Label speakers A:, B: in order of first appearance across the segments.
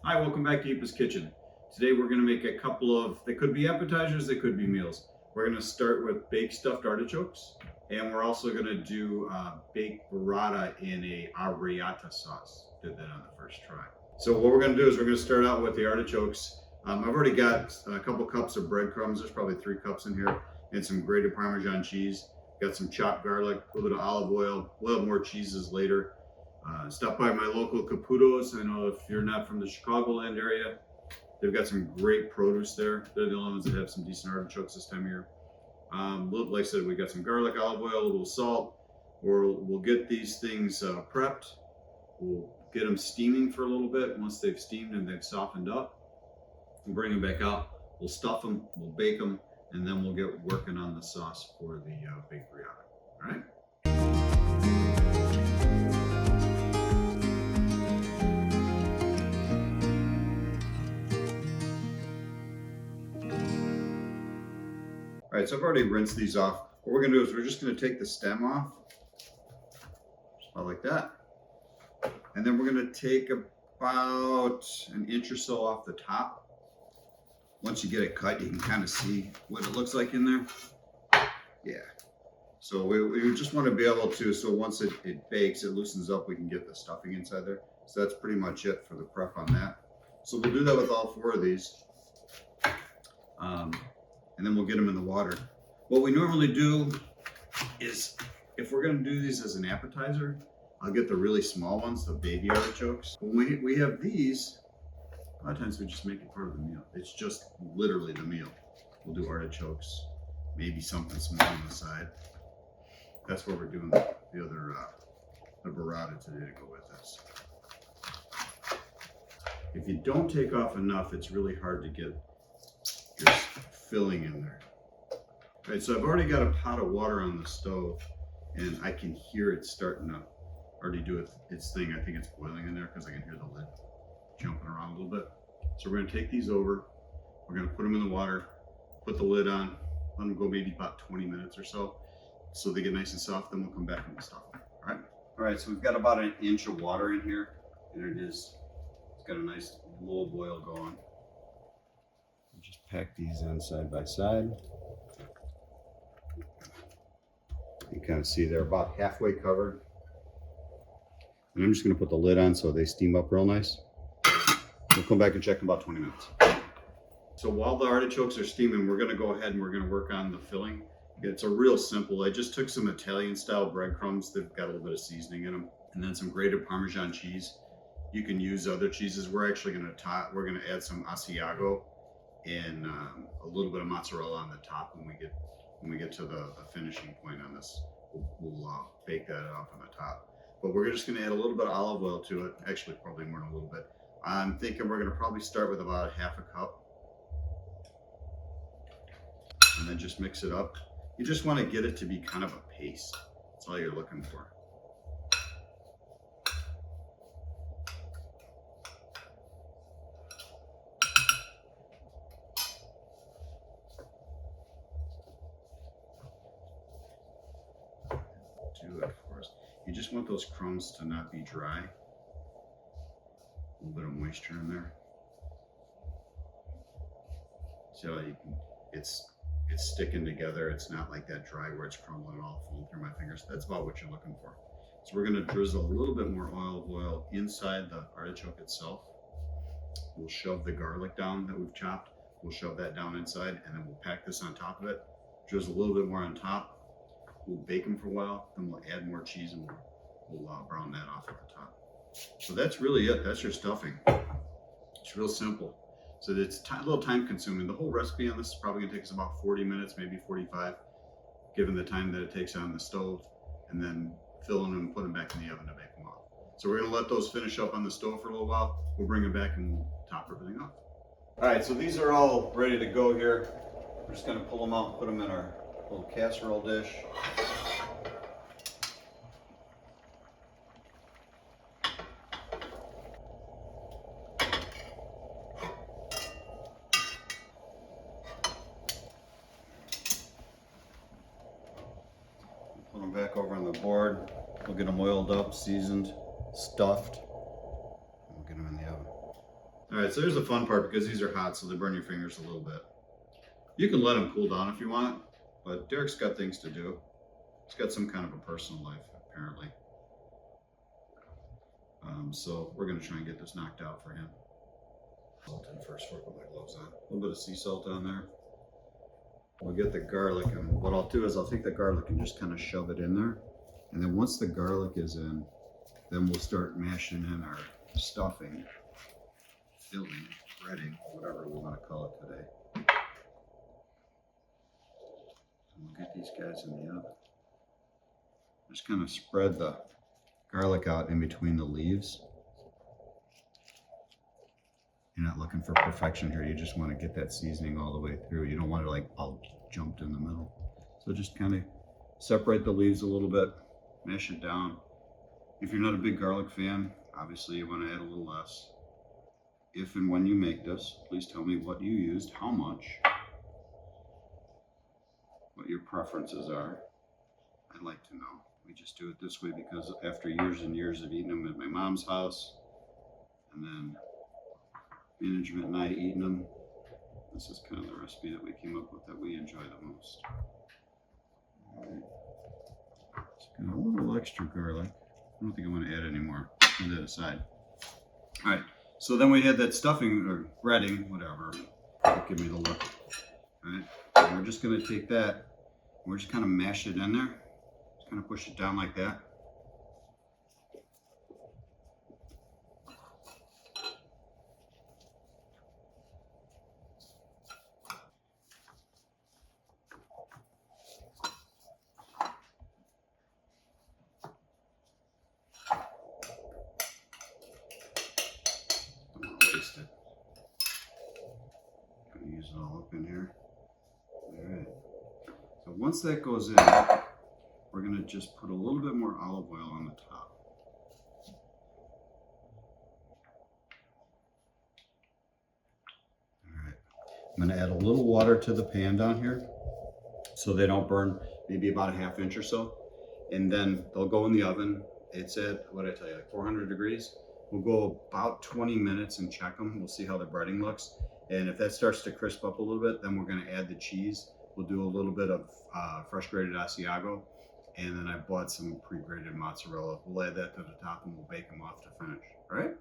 A: Hi, welcome back to Eepa's Kitchen. Today we're going to make a couple of, they could be appetizers, they could be meals. We're going to start with baked stuffed artichokes, and we're also going to do baked burrata in a Arrabiata sauce. Did that on the first try. So what we're going to do is we're going to start out with the artichokes. I've already got a couple cups of breadcrumbs, there's probably 3 cups in here, and some grated parmesan cheese. Got some chopped garlic, a little bit of olive oil. We'll have more cheeses later. Stop by my local Caputo's. I know if you're not from the Chicagoland area, they've got some great produce there. They're the only ones that have some decent artichokes this time of year. Like I said, we got some garlic, olive oil, a little salt. We'll get these things prepped. We'll get them steaming for a little bit. Once they've steamed and they've softened up, we'll bring them back out. We'll stuff them, we'll bake them, and then we'll get working on the sauce for the baked burrata. All right? All right, so I've already rinsed these off. What we're gonna do is we're just gonna take the stem off, just about like that. And then we're gonna take about an inch or so off the top. Once you get it cut, you can kind of see what it looks like in there. Yeah. So we just want to be able to, so once it bakes, it loosens up, we can get the stuffing inside there. So that's pretty much it for the prep on that. So we'll do that with all 4 of these. And then we'll get them in the water. What we normally do is, if we're gonna do these as an appetizer, I'll get the really small ones, the baby artichokes. When we have these, a lot of times we just make it part of the meal. It's just literally the meal. We'll do artichokes, maybe something small on the side. That's what we're doing the other, the burrata today to go with this. If you don't take off enough, it's really hard to get your filling in there. All right, so I've already got a pot of water on the stove, and I can hear it starting to already do its thing. I think it's boiling in there because I can hear the lid jumping around a little bit. So we're gonna take these over, we're gonna put them in the water, put the lid on, let them go maybe about 20 minutes or so they get nice and soft, then we'll come back and we'll stuff them, all right? All right, so we've got about an inch of water in here, and it's got a nice low boil going. Just pack these in side by side. You kind of see they're about halfway covered. And I'm just gonna put the lid on so they steam up real nice. We'll come back and check in about 20 minutes. So while the artichokes are steaming, we're gonna go ahead and we're gonna work on the filling. It's a real simple, I just took some Italian style breadcrumbs. They've got a little bit of seasoning in them. And then some grated Parmesan cheese. You can use other cheeses. We're actually gonna add some asiago and a little bit of mozzarella on the top when we get to the finishing point on this. We'll bake that off on the top. But we're just gonna add a little bit of olive oil to it. Actually, probably more than a little bit. I'm thinking we're gonna probably start with about a 1/2 cup. And then just mix it up. You just wanna get it to be kind of a paste. That's all you're looking for. Do it for us. You just want those crumbs to not be dry. A little bit of moisture in there. So it's sticking together. It's not like that dry where it's crumbling all falling through my fingers. That's about what you're looking for. So we're gonna drizzle a little bit more olive oil inside the artichoke itself. We'll shove the garlic down that we've chopped. We'll shove that down inside, and then we'll pack this on top of it. Drizzle a little bit more on top. We'll bake them for a while, then we'll add more cheese and we'll brown that off at the top. So that's really it. That's your stuffing. It's real simple. So it's a little time consuming. The whole recipe on this is probably gonna take us about 40 minutes, maybe 45, given the time that it takes on the stove, and then filling them and put them back in the oven to bake them off. So we're gonna let those finish up on the stove for a little while. We'll bring them back and we'll top everything off. All right, so these are all ready to go here. We're just gonna pull them out and put them in our little casserole dish. Put them back over on the board. We'll get them oiled up, seasoned, stuffed, and we'll get them in the oven. All All right, so here's the fun part, because these are hot, so they burn your fingers a little bit. You can let them cool down if you want, but Derek's got things to do. He's got some kind of a personal life, apparently. So we're gonna try and get this knocked out for him. Salt in first before I put my gloves on. A little bit of sea salt on there. We'll get the garlic, and what I'll do is I'll take the garlic and just kind of shove it in there. And then once the garlic is in, then we'll start mashing in our stuffing, filling, breading, whatever we want to call it today. And we'll get these guys in the oven. Just kind of spread the garlic out in between the leaves. You're not looking for perfection here. You just want to get that seasoning all the way through. You don't want it like all jumped in the middle. So just kind of separate the leaves a little bit, mash it down. If you're not a big garlic fan, obviously you want to add a little less. If and when you make this, please tell me what you used, how much, what your preferences are. I'd like to know. We just do it this way because after years and years of eating them at my mom's house, and then management and I eating them, this is kind of the recipe that we came up with that we enjoy the most. All right. Just got a little extra garlic. I don't think I want to add any more. Put that aside. All right. So then we had that stuffing or breading, whatever. Give me the look. All right. And we're just going to take that. And we're just kind of mash it in there. Just kind of push it down like that. Use it all up in here. All right. So once that goes in, we're going to just put a little bit more olive oil on the top. All right. I'm going to add a little water to the pan down here so they don't burn, maybe about a ½ inch or so. And then they'll go in the oven. It's at, what did I tell you, like 400 degrees. We'll go about 20 minutes and check them. We'll see how the breading looks. And if that starts to crisp up a little bit, then we're going to add the cheese. We'll do a little bit of fresh grated asiago. And then I bought some pre-grated mozzarella. We'll add that to the top and we'll bake them off to finish. All right?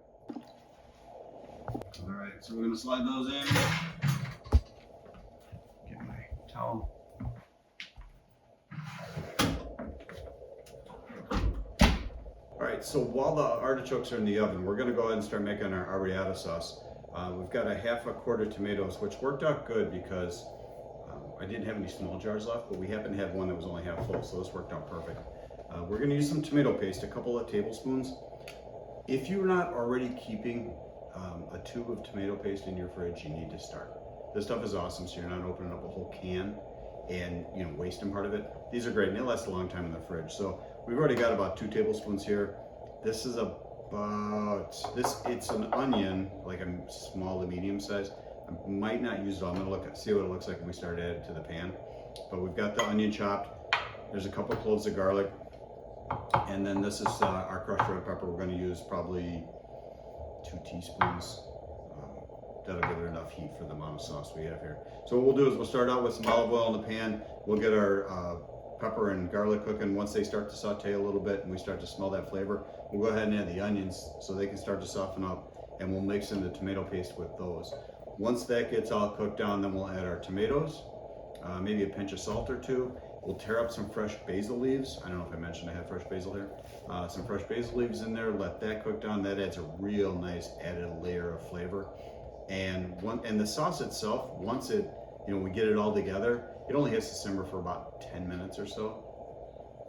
A: All right, so we're going to slide those in. Get my towel. All right, so while the artichokes are in the oven, we're going to go ahead and start making our arrabbiata sauce. We've got a ½ quart of tomatoes, which worked out good because I didn't have any small jars left, but we happened to have one that was only half full, so this worked out perfect. We're going to use some tomato paste, a couple of tablespoons. If you're not already keeping a tube of tomato paste in your fridge, you need to start. This stuff is awesome, so you're not opening up a whole can and wasting part of it. These are great, and they last a long time in the fridge. So we've already got about 2 tablespoons here. This is it's an onion, like a small to medium size. I might not use it all. I'm gonna see what it looks like when we start adding it to the pan. But we've got the onion chopped. There's a couple cloves of garlic. And then this is our crushed red pepper. We're gonna use probably 2 teaspoons. That'll give it enough heat for the amount of sauce we have here. So what we'll do is we'll start out with some olive oil in the pan. We'll get our pepper and garlic cooking. Once they start to saute a little bit and we start to smell that flavor, we'll go ahead and add the onions so they can start to soften up, and we'll mix in the tomato paste with those. Once that gets all cooked down, then we'll add our tomatoes, maybe a pinch of salt or 2. We'll tear up some fresh basil leaves. I don't know if I mentioned I had fresh basil here. Some fresh basil leaves in there, let that cook down. That adds a real nice added layer of flavor. And the sauce itself, once it, we get it all together, it only has to simmer for about 10 minutes or so.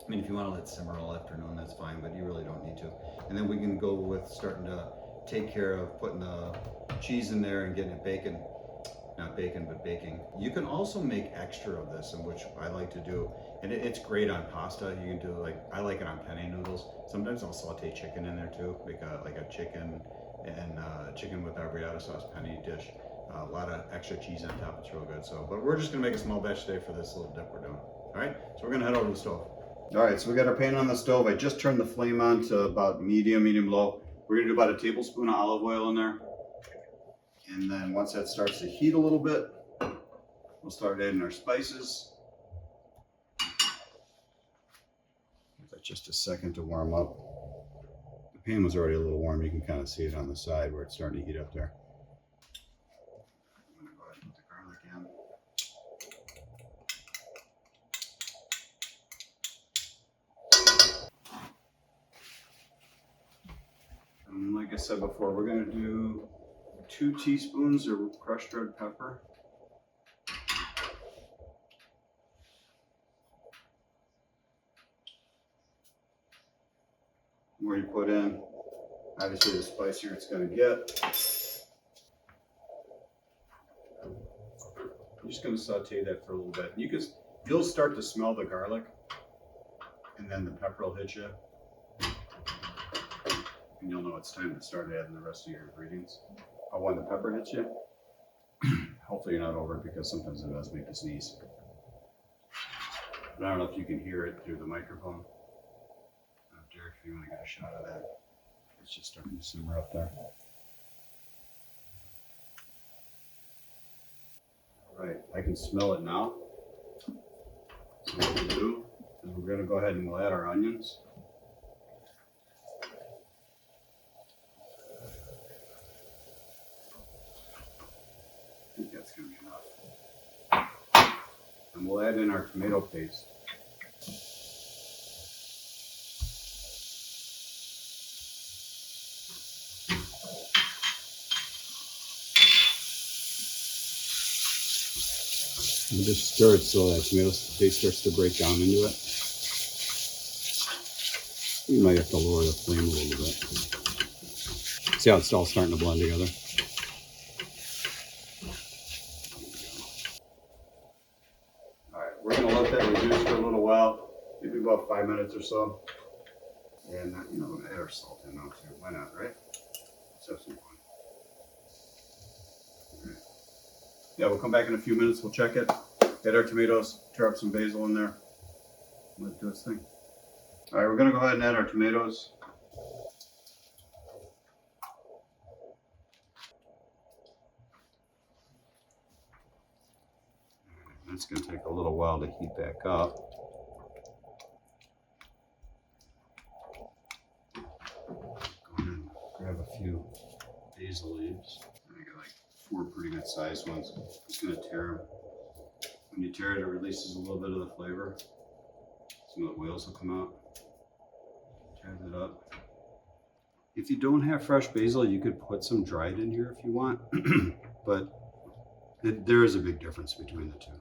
A: I mean, if you want to let it simmer all afternoon, that's fine, but you really don't need to. And then we can go with starting to take care of putting the cheese in there and getting it baking. Not bacon, but baking. You can also make extra of this, and which I like to do, and it's great on pasta. You can do I like it on penne noodles. Sometimes I'll saute chicken in there too, make like a chicken and chicken with arrabbiata sauce penne dish. A lot of extra cheese on top. It's real good. So, but we're just gonna make a small batch today for this little dip we're doing. All right, so we're gonna head over to the stove. All right, so we got our pan on the stove. I just turned the flame on to about medium low. We're gonna do about a tablespoon of olive oil in there. And then once that starts to heat a little bit, we'll start adding our spices. Give that just a second to warm up. The pan was already a little warm. You can kind of see it on the side where it's starting to heat up there. I'm going to go ahead and put the garlic in. And like I said before, we're going to do 2 teaspoons of crushed red pepper. The more you put in, obviously the spicier it's going to get. I'm just going to saute that for a little bit. You'll start to smell the garlic, and then the pepper will hit you, and you'll know it's time to start adding the rest of your ingredients. When the pepper hits you, hopefully you're not over it, because sometimes it does make you sneeze. But I don't know if you can hear it through the microphone. Derek, if you want to get a shot of that, it's just starting to simmer up there. All right, I can smell it now. So what we'll do is we're going to go ahead and we'll add our onions. I think that's going to be enough. And we'll add in our tomato paste. We'll just stir it so that tomato paste starts to break down into it. You might have to lower the flame a little bit. See how it's all starting to blend together? All right, we're going to let that reduce for a little while, maybe about 5 minutes or so. And we're going to add our salt in now too. Why not, right? Let's have some fun. All right. Yeah, we'll come back in a few minutes. We'll check it. Add our tomatoes. Tear up some basil in there. Let it do its thing. All right, we're going to go ahead and add our tomatoes. It's going to take a little while to heat back up. Go ahead and grab a few basil leaves. I got like 4 pretty good sized ones. I'm just going to tear them. When you tear it, it releases a little bit of the flavor. Some of the oils will come out. Tear it up. If you don't have fresh basil, you could put some dried in here if you want, but there is a big difference between the two.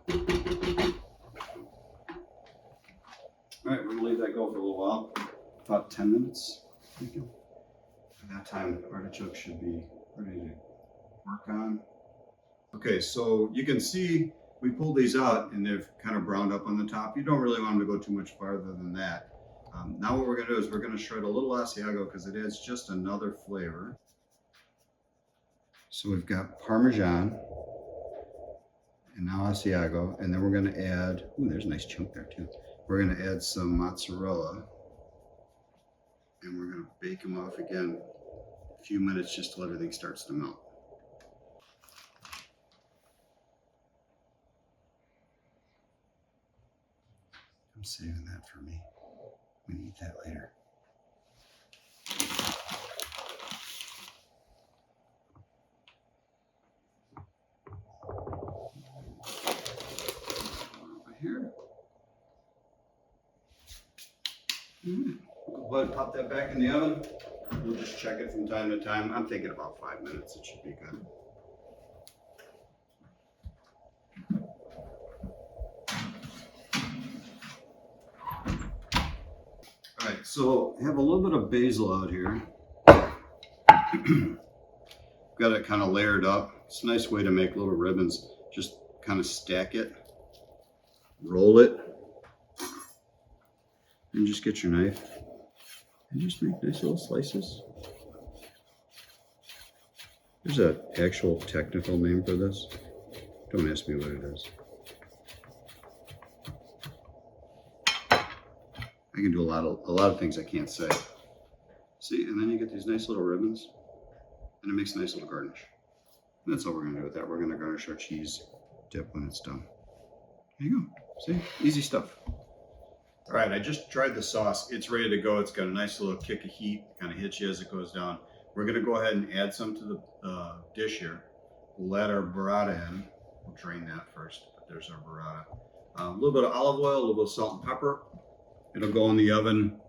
A: All right, we're gonna leave that go for a little while, about 10 minutes. Thank you. At that time, artichokes should be ready to work on. Okay, so you can see we pulled these out and they've kind of browned up on the top. You don't really want them to go too much farther than that. Now what we're going to do is we're going to shred a little asiago because it adds just another flavor. So we've got parmesan and now asiago, and then we're going to add, ooh, there's a nice chunk there too. We're going to add some mozzarella, and we're going to bake them off again a few minutes just till everything starts to melt. I'm saving that for me. We can eat that later. Over here. We'll go ahead and pop that back in the oven. We'll just check it from time to time. I'm thinking about 5 minutes. It should be good. All right, so I have a little bit of basil out here. Got it kind of layered up. It's a nice way to make little ribbons. Just kind of stack it, roll it, and just get your knife and just make nice little slices. There's an actual technical name for this. Don't ask me what it is. I can do a lot of things I can't say. See, and then you get these nice little ribbons, and it makes a nice little garnish. That's all we're gonna do with that. We're gonna garnish our cheese dip when it's done. There you go. See, easy stuff. All right, I just tried the sauce. It's ready to go. It's got a nice little kick of heat, kind of hits you as it goes down. We're gonna go ahead and add some to the dish here. We'll add our burrata in. We'll drain that first, but there's our burrata. A little bit of olive oil, a little bit of salt and pepper. It'll go in the oven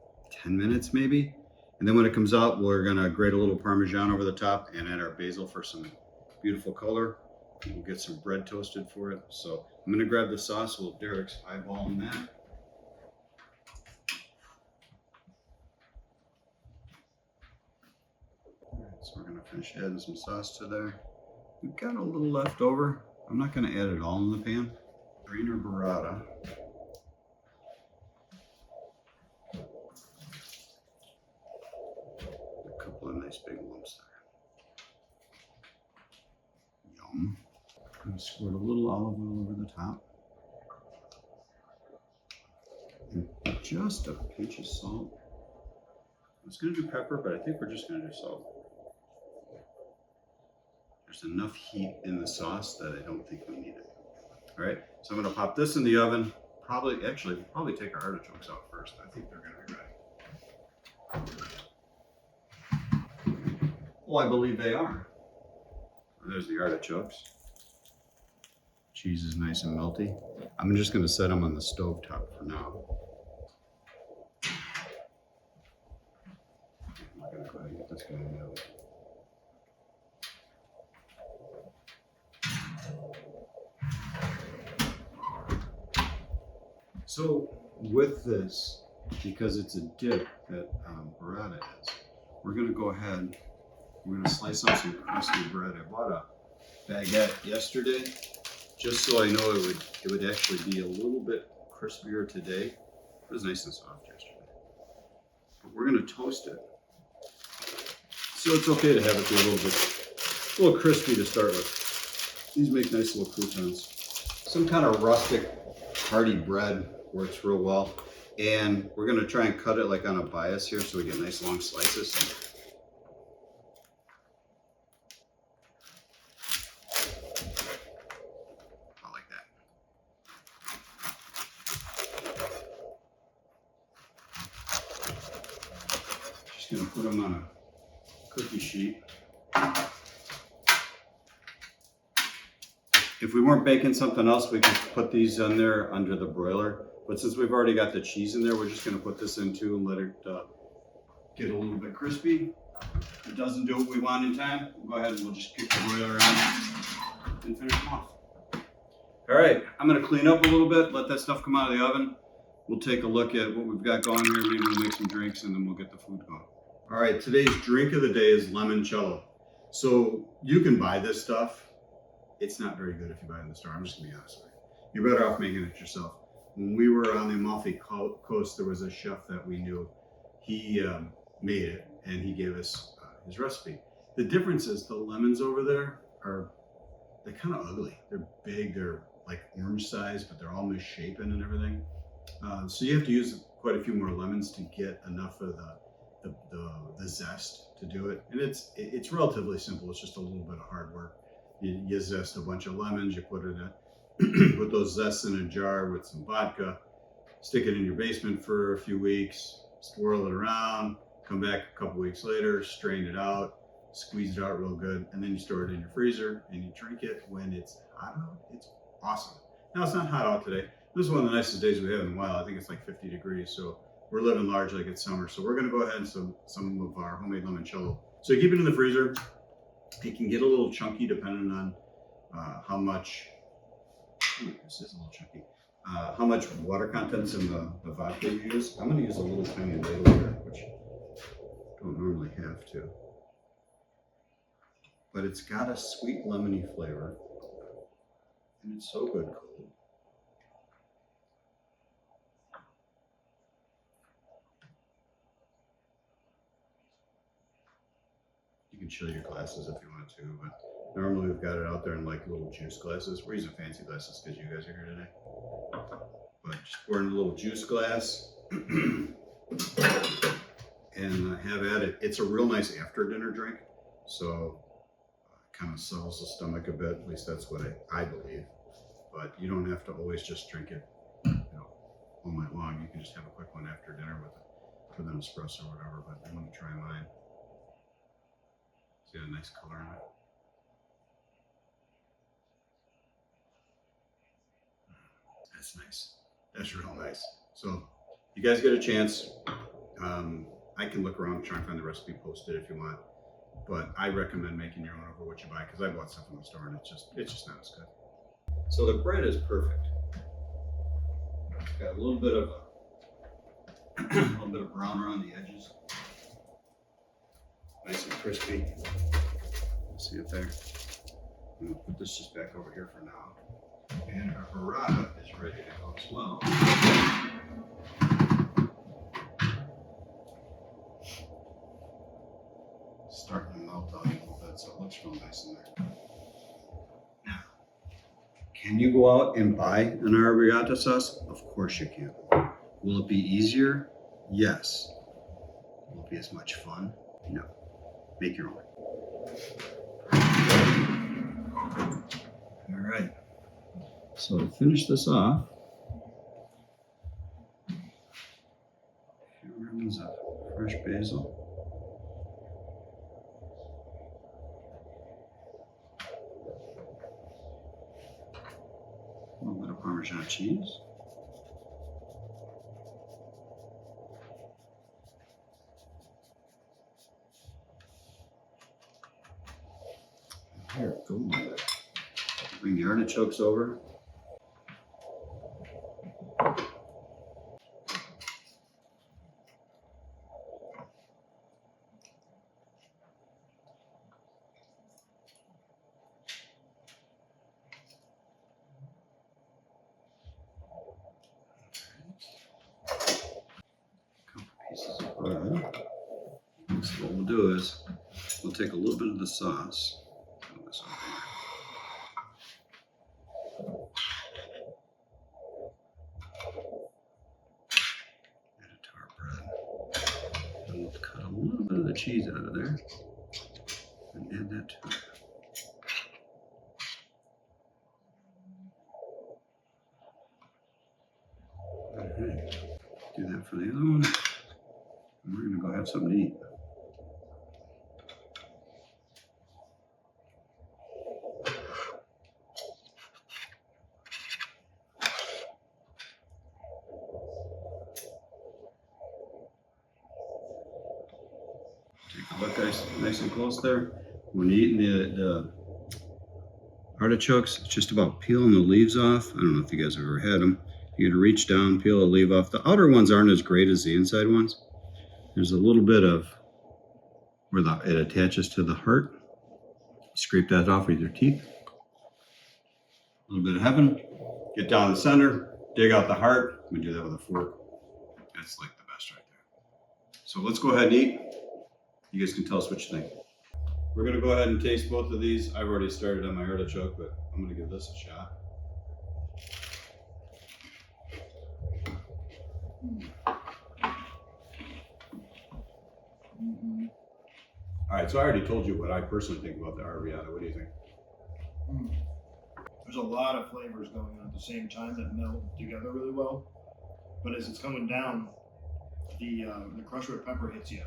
A: 10 minutes maybe. And then when it comes out, we're gonna grate a little parmesan over the top and add our basil for some beautiful color. We'll get some bread toasted for it. So I'm gonna grab the sauce while Derek's eyeballing that. All right, so we're gonna finish adding some sauce to there. We've got a little left over. I'm not gonna add it all in the pan. Drain our burrata. A couple of nice big lumps there. Yum. I'm gonna squirt a little olive oil over the top. And just a pinch of salt. I was gonna do pepper, but I think we're just gonna do salt. There's enough heat in the sauce that I don't think we need it. All right, so I'm gonna pop this in the oven. We'll probably take our artichokes out first. I think they're gonna be ready. Well, I believe they are. There's the artichokes. Cheese is nice and melty. I'm just gonna set them on the stove top for now. I'm gonna go ahead and get this guy in the oven. So with this, because it's a dip that burrata is, we're gonna go ahead, we're gonna slice up some crispy bread. I bought a baguette yesterday, just so I know it would actually be a little bit crispier today. It was nice and soft yesterday. But we're gonna toast it. So it's okay to have it be a little crispy to start with. These make nice little croutons. Some kind of rustic, hearty bread works real well. And we're gonna try and cut it like on a bias here so we get nice long slices. I like that. Just gonna put them on a cookie sheet. If we weren't baking something else, we could put these in there under the broiler. But since we've already got the cheese in there, we're just gonna put this in too and let it get a little bit crispy. If it doesn't do what we want in time, we'll go ahead and we'll just kick the broiler on and finish them off. All right, I'm gonna clean up a little bit, let that stuff come out of the oven. We'll take a look at what we've got going here. Maybe we'll make some drinks and then we'll get the food going. All right, today's drink of the day is limoncello. So you can buy this stuff. It's not very good if you buy it in the store. I'm just gonna be honest with you. You're better off making it yourself. When we were on the Amalfi Coast, there was a chef that we knew. He made it and he gave us his recipe. The difference is the lemons over there they're kind of ugly. They're big, they're like orange size, but they're all misshapen and everything. So you have to use quite a few more lemons to get enough of the zest to do it. And it's relatively simple. It's just a little bit of hard work. You zest a bunch of lemons, you put it in, put those zests in a jar with some vodka, stick it in your basement for a few weeks, swirl it around, come back a couple weeks later, strain it out, squeeze it out real good, and then you store it in your freezer and you drink it when it's hot out. It's awesome. Now it's not hot out today. This is one of the nicest days we have in a while. I think it's like 50 degrees, so we're living large like it's summer. So we're gonna go ahead and some of our homemade limoncello. So you keep it in the freezer. It can get a little chunky depending on how much, this is a little chunky, how much water content's in the vodka you use. I'm gonna use a little tiny ladle here, which I don't normally have to. But it's got a sweet lemony flavor, and it's so good cold. You can chill your glasses if you want to, but normally we've got it out there in like little juice glasses. We're using fancy glasses because you guys are here today. But just pour in a little juice glass and have at it. It's a real nice after dinner drink. So kind of settles the stomach a bit. At least that's what I believe. But you don't have to always just drink it, all night long. You can just have a quick one after dinner with an espresso or whatever. But I'm going to try mine. It's got a nice color on it. That's nice. That's real nice. So you guys get a chance. I can look around and try and find the recipe posted if you want. But I recommend making your own over what you buy, because I bought stuff from the store and it's just not as good. So the bread is perfect. It's got a little bit of brown around the edges. Nice and crispy. See it there? I'm gonna put this just back over here for now. And our burrata is ready to go as well. Starting to melt out a little bit, so it looks real nice in there. Now, can you go out and buy an Arrabiata sauce? Of course you can. Will it be easier? Yes. Will it be as much fun? No. Make your own. All right. So to finish this off, a few ribbons of fresh basil. A little bit of Parmesan cheese. There we go. Bring the artichokes over. Pieces of bread. So what we'll do is we'll take a little bit of the sauce. Add it to our bread. And we'll cut a little bit of the cheese out of there and add that to it. Alright, do that for the other one. And we're gonna go have something to eat. Take a look, guys, nice and close there. When you're eating the artichokes, it's just about peeling the leaves off. I don't know if you guys have ever had them. You gotta reach down, peel the leaf off. The outer ones aren't as great as the inside ones. There's a little bit of where it attaches to the heart. Scrape that off with your teeth. A little bit of heaven. Get down the center, dig out the heart. We do that with a fork. That's like the best right there. So let's go ahead and eat. You guys can tell us what you think. We're gonna go ahead and taste both of these. I've already started on my artichoke, but I'm gonna give this a shot. All right, so I already told you what I personally think about the Arrabiata. What do you think?
B: There's a lot of flavors going on at the same time that meld together really well. But as it's coming down, the crushed red pepper hits you.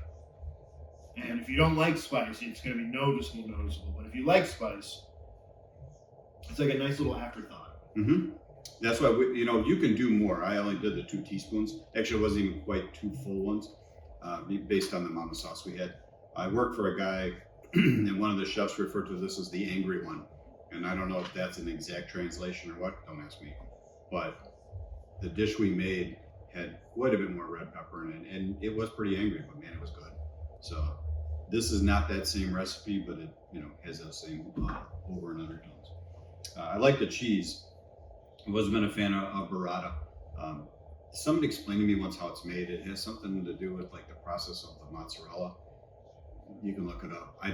B: And if you don't like spice, it's going to be noticeable. But if you like spice, it's like a nice little afterthought.
A: Mm-hmm. That's why, you can do more. I only did the 2 teaspoons. Actually, it wasn't even quite 2 full ones, based on the amount of sauce we had. I worked for a guy, and one of the chefs referred to this as the angry one. And I don't know if that's an exact translation or what, don't ask me. But the dish we made had quite a bit more red pepper in it, and it was pretty angry, but man, it was good. So this is not that same recipe, but it has those same over and undertones. I like the cheese. I wasn't been a fan of burrata. Somebody explained to me once how it's made. It has something to do with like the process of the mozzarella. You can look it up. I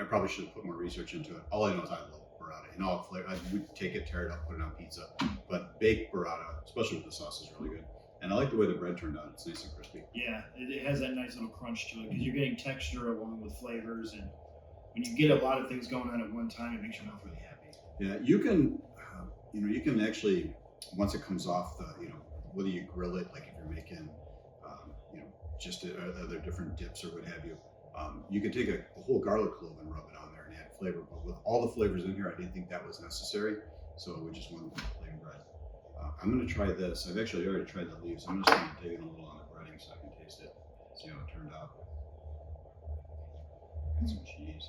A: probably should have put more research into it. All I know is I love burrata. I would take it, tear it up, put it on pizza. But baked burrata, especially with the sauce, is really good. And I like the way the bread turned out. It's nice and crispy.
B: Yeah, it has that nice little crunch to it because you're getting texture along with flavors, and when you get a lot of things going on at one time, it makes your mouth really happy.
A: Yeah, you can, you can actually, once it comes off the, whether you grill it, like if you're making, just other different dips or what have you, you can take a whole garlic clove and rub it on there and add flavor. But with all the flavors in here, I didn't think that was necessary. So we just went with plain bread. I'm going to try this. I've actually already tried the leaves. I'm just going to dig in a little on the breading so I can taste it, see how it turned out. And some cheese.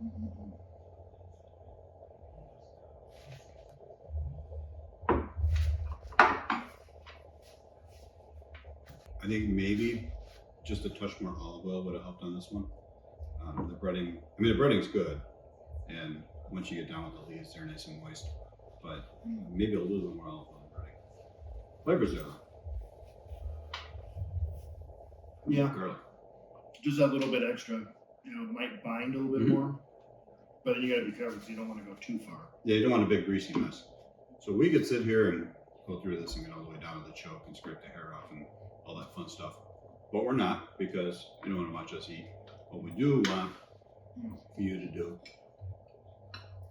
B: Mm-hmm.
A: I think maybe just a touch more olive oil would have helped on this one. The breading's good, and once you get down with the leaves, they're nice and moist. But maybe a little bit more olive oil in breading. Flavors there.
B: Yeah.
A: Garlic.
B: Just that little bit extra, might bind a little bit more. But then you gotta be careful because you don't want to go too far.
A: Yeah, you don't want a big greasy mess. So we could sit here and go through this and get all the way down to the choke and scrape the hair off and all that fun stuff. But we're not, because you don't want to watch us eat. What we do want for you to do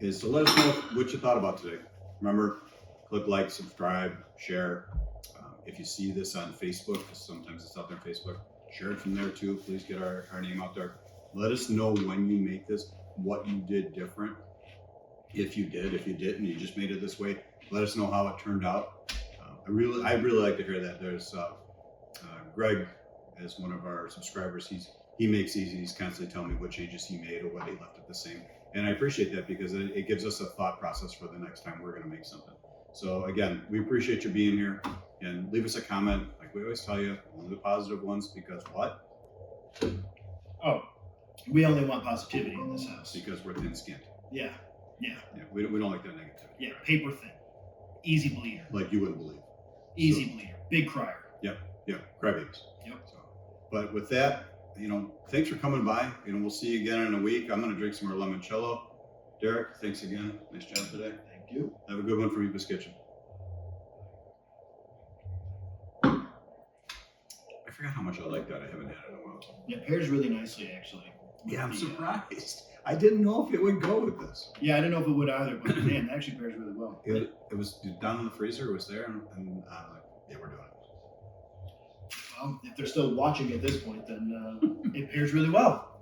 A: is to let us know what you thought about today. Remember, click like, subscribe, share. If you see this on Facebook, because sometimes it's out there on Facebook, share it from there too. Please get our name out there. Let us know when you make this, what you did different. If you didn't, you just made it this way. Let us know how it turned out. I really like to hear that. There's Greg, as one of our subscribers, he makes these. He's constantly telling me what changes he made or what he left it the same. And I appreciate that because it gives us a thought process for the next time we're going to make something. So again, we appreciate you being here, and leave us a comment. Like we always tell you, only the positive ones, because what?
B: Oh, we only want positivity in this house.
A: Because we're thin-skinned.
B: Yeah.
A: We don't like that negativity.
B: Yeah, paper thin. Easy bleeder.
A: Like you wouldn't believe.
B: Easy bleeder. Big crier.
A: Yeah, crybabies.
B: Yep.
A: So, but with that, thanks for coming by. We'll see you again in a week. I'm going to drink some more limoncello. Derek, thanks again. Nice job today.
B: Thank you.
A: Have a good one from Eepa's Kitchen. I forgot how much I like that. I haven't had it in a while.
B: Yeah, it pairs really nicely, actually.
A: Yeah, I'm surprised. I didn't know if it would go with this.
B: Yeah, I didn't know if it would either, but man, it actually pairs really well.
A: It was down in the freezer. It was there, and like, yeah, we're doing it.
B: Well, if they're still watching at this point, then it pairs really well.